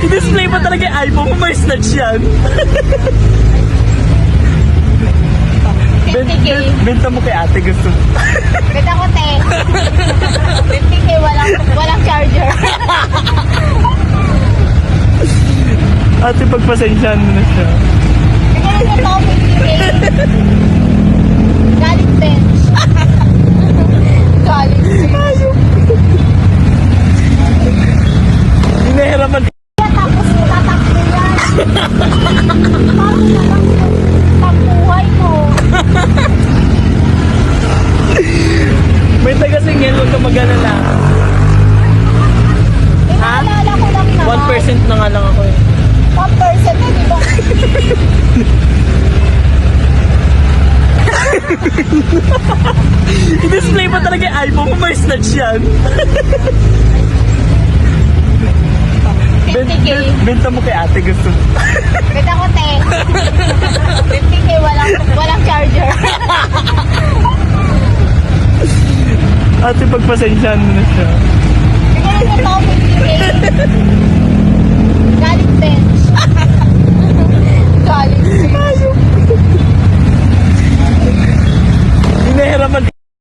I-display mo talaga yung iPhone mo, may snatch yan. 50K. Benta mo kay ate, gusto mo. Beta ko, te. 50K, walang charger. Ate, pagpasensyahan mo na siya. Bigyan niyo ito, 50K. Galing bench. Galing bench. Hinahirapan. Tapos tatakbo yan. Paano na lang pagbuhay mo? May taga-singil, huwag ka mag-alala. Naalala ko lang naman. 1% na nga lang ako eh. 1% eh, di ba? I-display mo talaga yung iPhone mo, may snatch yan. 50K. Benta mo kay ate, gusto mo. Beta ko, te. 50K, walang charger. Ate, pagpasensyahan mo na siya. Bigyan niyo ito, 50K.